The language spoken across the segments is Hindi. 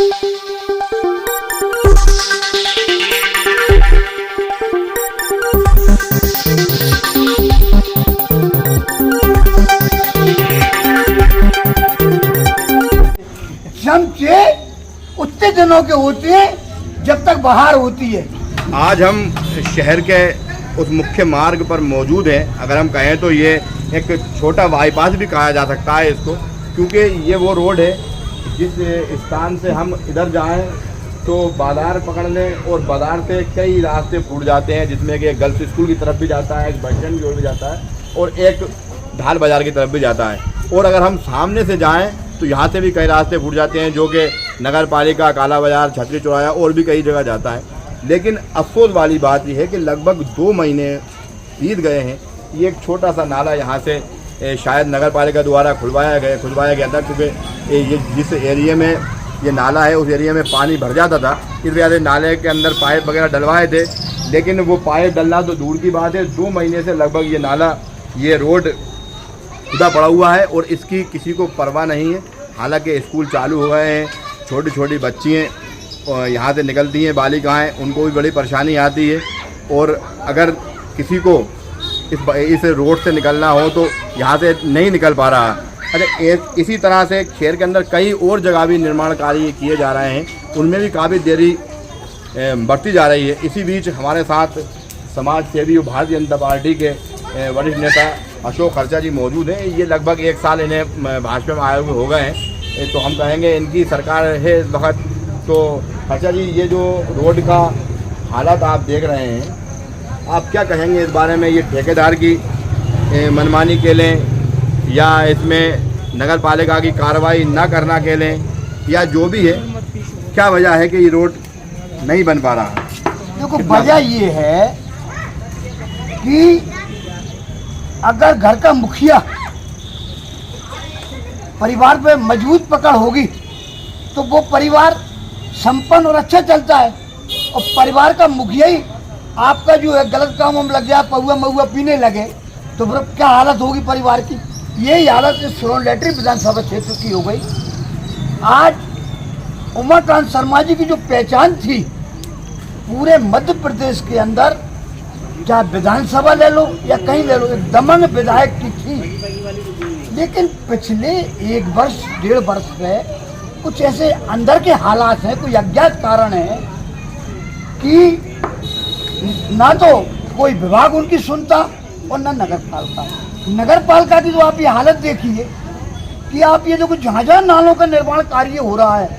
चमचे उतने दिनों के होते हैं जब तक बहार होती है। आज हम शहर के उस मुख्य मार्ग पर मौजूद हैं। अगर हम कहें तो ये एक छोटा बाईपास भी कहा जा सकता है इसको, क्योंकि ये वो रोड है जिस स्थान से हम इधर जाएं तो बाजार पकड़ लें और बाजार से कई रास्ते फूट जाते हैं, जिसमें कि एक गर्ल्स स्कूल की तरफ भी जाता है, एक बस स्टैंड की ओर भी जाता है और एक ढाल बाज़ार की तरफ भी जाता है। और अगर हम सामने से जाएं तो यहाँ से भी कई रास्ते फूट जाते हैं, जो कि नगर पालिका, काला बाज़ार, छतरी चौराहा और भी कई जगह जाता है। लेकिन अफसोस वाली बात यह है कि लगभग 2 महीने बीत गए हैं। ये एक छोटा सा नाला यहाँ से शायद नगर पालिका द्वारा खुलवाया गया था, क्योंकि ये जिस एरिया में ये नाला है उस एरिया में पानी भर जाता था। इस वजह से नाले के अंदर पाइप वगैरह डलवाए थे, लेकिन वो पाइप डलना तो दूर की बात है, 2 महीने से लगभग ये नाला, ये रोड खुदा पड़ा हुआ है और इसकी किसी को परवाह नहीं है। हालांकि स्कूल चालू हो गए हैं, छोटी छोटी बच्चियाँ यहाँ से निकलती हैं, बालिकाएँ, उनको भी बड़ी परेशानी आती है। और अगर किसी को इस रोड से निकलना हो तो यहाँ से नहीं निकल पा रहा। अच्छा, इसी तरह से शहर के अंदर कई और जगह भी निर्माण कार्य किए जा रहे हैं, उनमें भी काफ़ी देरी बढ़ती जा रही है। इसी बीच हमारे साथ समाज सेवी और भारतीय जनता पार्टी के वरिष्ठ नेता अशोक खर्चा जी मौजूद हैं। ये लगभग 1 साल इन्हें भाजपा में आए हुए हो गए हैं, तो हम कहेंगे इनकी सरकार है इस वक्त। तो खर्चा जी, ये जो रोड का हालात आप देख रहे हैं, आप क्या कहेंगे इस बारे में? ये ठेकेदार की मनमानी के लें या इसमें नगर पालिका की कार्रवाई ना करना के लें, या जो भी है, क्या वजह है कि ये रोड नहीं बन पा रहा है? देखो, वजह ये है कि अगर घर का मुखिया परिवार पे मजबूत पकड़ होगी तो वो परिवार संपन्न और अच्छा चलता है। और परिवार का मुखिया ही आपका जो है गलत काम में लग जाए, पहुआ महुआ पीने लगे, तो फिर क्या हालत होगी परिवार की? यही हालत इस सोनलेटरी विधानसभा क्षेत्र की हो गई। आज उमाकांत शर्मा जी की जो पहचान थी पूरे मध्य प्रदेश के अंदर, चाहे विधानसभा ले लो या कहीं ले लो, एक दमंग विधायक की थी। लेकिन पिछले 1 वर्ष 1.5 वर्ष में कुछ ऐसे अंदर के हालात हैं, कोई अज्ञात कारण है कि ना तो कोई विभाग उनकी सुनता और ना नगर पालिका की। तो आप ये हालत देखिए कि आप ये जो कुछ जहाँ नालों का निर्माण कार्य हो रहा है,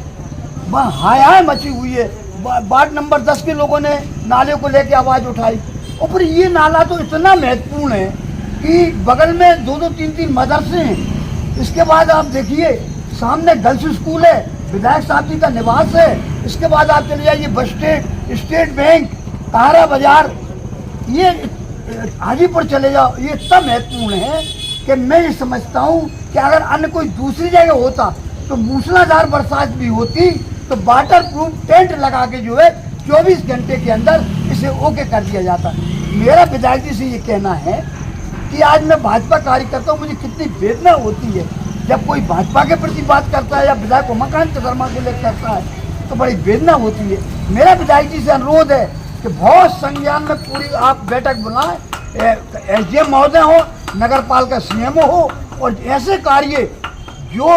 वहाँ हाय मची हुई है। वार्ड नंबर 10 के लोगों ने नाले को लेकर आवाज़ उठाई। और फिर ये नाला तो इतना महत्वपूर्ण है कि बगल में 2-2, 3-3 मदरसे हैं। इसके बाद आप देखिए सामने गर्ल्स स्कूल है, विधायक साहब जी का निवास है। इसके बाद आप चले जाइए बस स्टैंड, स्टेट बैंक, तारा बाजार, ये हाजीपुर चले जाओ। ये इतना महत्वपूर्ण है कि मैं ये समझता हूँ कि अगर अन्य कोई दूसरी जगह होता तो मूसलाधार बरसात भी होती तो वाटर प्रूफ टेंट लगा के जो है 24 घंटे के अंदर इसे ओके कर दिया जाता। मेरा विधायक जी से ये कहना है कि आज मैं भाजपा कार्यकर्ता हूँ, मुझे कितनी वेदना होती है जब कोई भाजपा के प्रति बात करता है या विधायक उमाकांत शर्मा को लेकर करता है, तो बड़ी वेदना होती है। मेरा विधायक जी से अनुरोध है कि बहुत संज्ञान में पूरी आप बैठक बुलाएं, SDM महोदय हो, नगर पालिका CMO हो, और ऐसे कार्य जो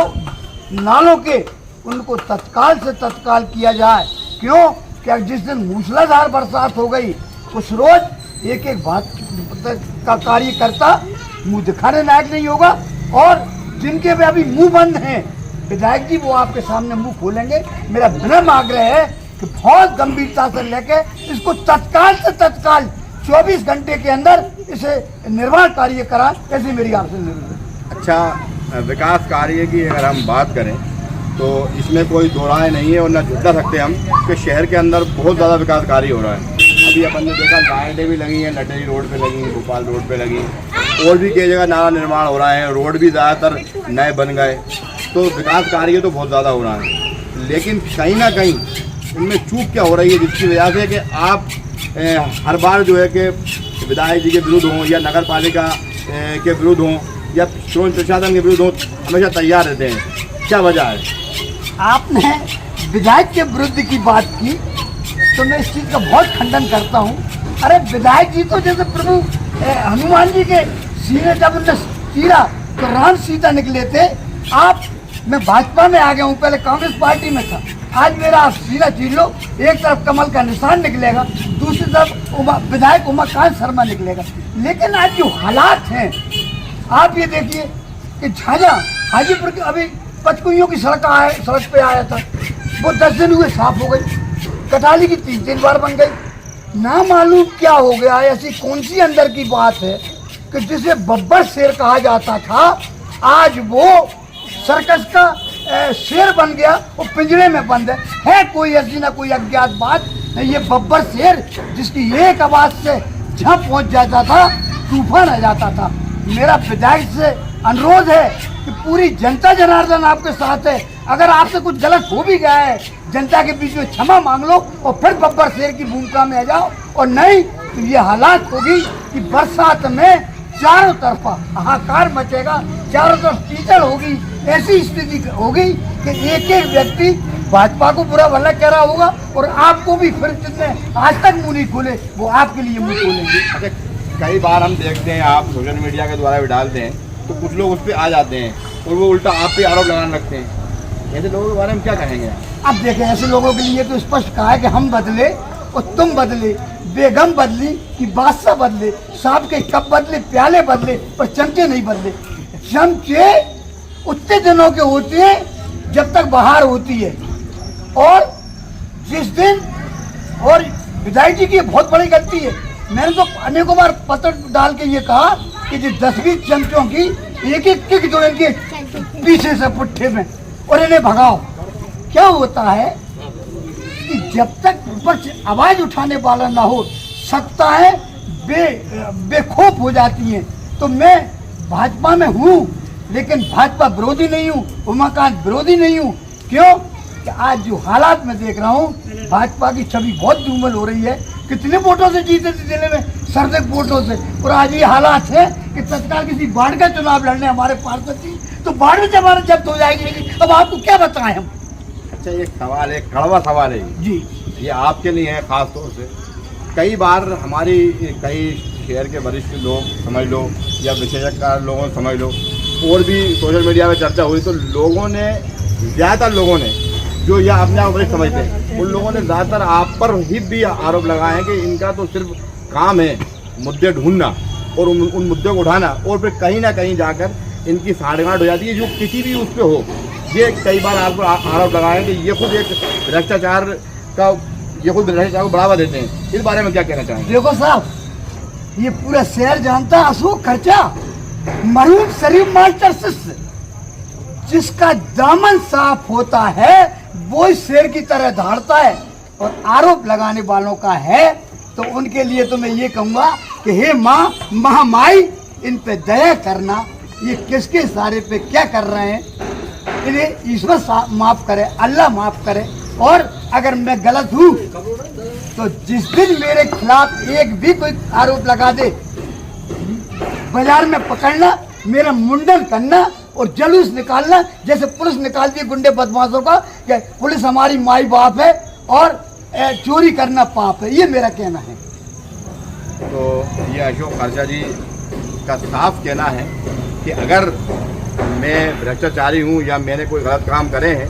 नालों के उनको तत्काल से तत्काल किया जाए। क्यों? क्या जिस दिन मूसलाधार बरसात हो गई उस रोज एक बात का कार्यकर्ता मुंह दिखाने लायक नहीं होगा, और जिनके भी अभी मुंह बंद हैं विधायक जी, वो आपके सामने मुंह खोलेंगे। मेरा विनम्र आग्रह है कि बहुत गंभीरता से लेके इसको तत्काल से तत्काल 24 घंटे के अंदर इसे निर्माण कार्य करा, ऐसी मेरी आपसे जरूरत है। अच्छा, विकास कार्य की अगर हम बात करें तो इसमें कोई दो राय नहीं है और न झुटला सकते हम कि शहर के अंदर बहुत ज़्यादा विकास कार्य हो रहा है। अभी अपन ने देखा लाइटें भी लगी हैं, लटेरी रोड पे लगी, भोपाल रोड पे लगी, और भी कई जगह नाला निर्माण हो रहा है, रोड भी ज़्यादातर नए बन गए। तो विकास कार्य तो बहुत ज़्यादा हो रहा है, लेकिन कहीं ना कहीं इनमें चूक क्या हो रही है, जिसकी वजह से कि आप हर बार जो है कि विधायक जी के विरुद्ध हों या नगर पालिका के विरुद्ध हों या प्रशासन के विरुद्ध हों, हमेशा तैयार रहते हैं। क्या वजह है? आपने विधायक के विरुद्ध की बात की तो मैं इस चीज का बहुत खंडन करता हूँ। अरे विधायक जी तो जैसे प्रभु हनुमान जी के सीने जब उनने चीरा तो राम सीता निकले थे। मैं भाजपा में आ गया हूँ, पहले कांग्रेस पार्टी में था। आज मेरा आप सीधा चीर लो, एक तरफ कमल का निशान निकलेगा, दूसरी तरफ विधायक उमाकांत शर्मा निकलेगा। लेकिन आज जो हालात हैं आप ये देखिए कि झाझा हाजीपुर की अभी पचकुइयों की सड़क पे आया था, वो 10 दिन हुए साफ हो गई। कटाली की 3 बार बन गई। ना मालूम क्या हो गया, ऐसी कौन सी अंदर की बात है कि जिसे बब्बर शेर कहा जाता था आज वो सर्कस का शेर बन गया, वो पिंजरे में बंद है। कोई ऐसी ना कोई अज्ञात बात। ये बब्बर शेर जिसकी एक आवाज से जहाँ पहुँच जाता था तूफान आ जाता था। मेरा विधायक से अनुरोध है कि पूरी जनता जनार्दन आपके साथ है। अगर आपसे कुछ गलत हो भी गया है, जनता के बीच में क्षमा मांग लो और फिर बब्बर शेर की भूमिका में आ जाओ, और नहीं तो ये हालात होगी कि बरसात में चारों तरफ हाहाकार मचेगा, चारों तरफ कीचड़ होगी। ऐसी स्थिति होगी कि एक एक व्यक्ति भाजपा को बुरा भला कह रहा होगा और आपको भी फिर जितने आज तक मुंह नहीं खोले वो आपके लिए मुंह खोलेंगे। अच्छा, कई बार हम देखते हैं आप सोशल मीडिया के द्वारा भी डालते हैं तो कुछ लोग उस पर आ जाते हैं और वो उल्टा आप पे आरोप लगाने लगते हैं। ऐसे लोगों के बारे में क्या कहेंगे? अब देखें, ऐसे लोगों के लिए तो स्पष्ट कहा है कि हम बदले और तुम बदले, बेगम बदली कि बादशाह बदले, सांप के कप बदले, प्याले बदले, पर चमचे नहीं बदले। चमचे उतने दिनों के होते हैं जब तक बहार होती है। और जिस दिन, और विधायक जी की बहुत बड़ी गलती है, मैंने तो अनेकों बार पत्र डाल के ये कहा कि जो 10-20 चमचों की एक एक किक जो इनके पीछे से पुट्ठे में और इन्हें भगाओ। क्या होता है कि जब तक विपक्ष आवाज उठाने वाला ना हो, सत्ताएं बेखौफ हो जाती हैं। तो मैं भाजपा में हूँ लेकिन भाजपा विरोधी नहीं हूँ, उमाकांत विरोधी नहीं हूँ। क्यों कि आज जो हालात में देख रहा हूँ, भाजपा की छवि बहुत धूमल हो रही है। कितने वोटों से जीते थे जिले में, सर्दिक वोटों से, और आज ये हालात है कि तत्काल किसी बाढ़ का चुनाव लड़ने हमारे पार्षद थी तो बाढ़ में हमारा जब्त हो जाएगी। अब आपको क्या बताएं हम? अच्छा, एक सवाल, एक कड़वा सवाल है जी, ये आपके लिए है खास तौर से। कई बार हमारी कई शहर के वरिष्ठ लोग समझ लो या विशेषज्ञ लोगों समझ लो, और भी सोशल मीडिया में चर्चा हुई तो लोगों ने, ज़्यादातर लोगों ने जो यह अपने आप वरिष्ठ समझते हैं, उन लोगों ने ज़्यादातर आप पर ही भी आरोप लगाए हैं कि इनका तो सिर्फ काम है मुद्दे ढूंढना और उन मुद्दों को उठाना, और फिर कहीं ना कहीं जाकर इनकी साठगांठ हो जाती है जो किसी भी उस पर हो। ये कई बार आपको आरोप लगाए कि ये खुद एक भ्रष्टाचार को बढ़ावा देते हैं। इस बारे में क्या कहना चाहेंगे? देखो साहब, ये पूरा शहर जानता अशोक खर्चा मरूम शरीफ मास्टर शिष्य, जिसका दामन साफ होता है वो शेर की तरह धाड़ता है, और आरोप लगाने वालों का है तो उनके लिए तो मैं ये कहूँगा कि हे माँ महामाई, इन पे दया करना। ये किसके सारे पे क्या कर रहे हैं, इन्हें ईश्वर माफ करे, अल्लाह माफ करे। और अगर मैं गलत हूँ तो जिस दिन मेरे खिलाफ एक भी कोई आरोप लगा दे, बाजार में पकड़ना, मेरा मुंडन करना और जुलूस निकालना, जैसे पुलिस निकालती है गुंडे बदमाशों का कि पुलिस हमारी माई बाप है और चोरी करना पाप है। ये मेरा कहना है। तो ये अशोक खर्चा जी का साफ कहना है कि अगर मैं भ्रष्टाचारी हूँ या मैंने कोई गलत काम करे हैं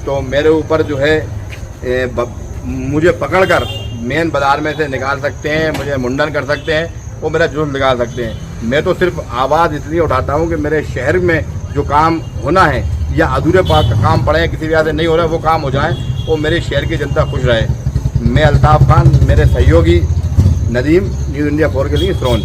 तो मेरे ऊपर जो है मुझे पकड़कर मेन बाजार में से निकाल सकते हैं, मुझे मुंडन कर सकते हैं और मेरा जुल्म निकाल सकते हैं। मैं तो सिर्फ आवाज़ इसलिए उठाता हूँ कि मेरे शहर में जो काम होना है या अधूरे काम पड़े हैं, किसी वजह से नहीं हो रहा है, वो काम हो जाए और मेरे शहर की जनता खुश रहे। मैं अल्ताफ़ खान, मेरे सहयोगी नदीम, न्यूज़ इंडिया 4 के लिए सोन।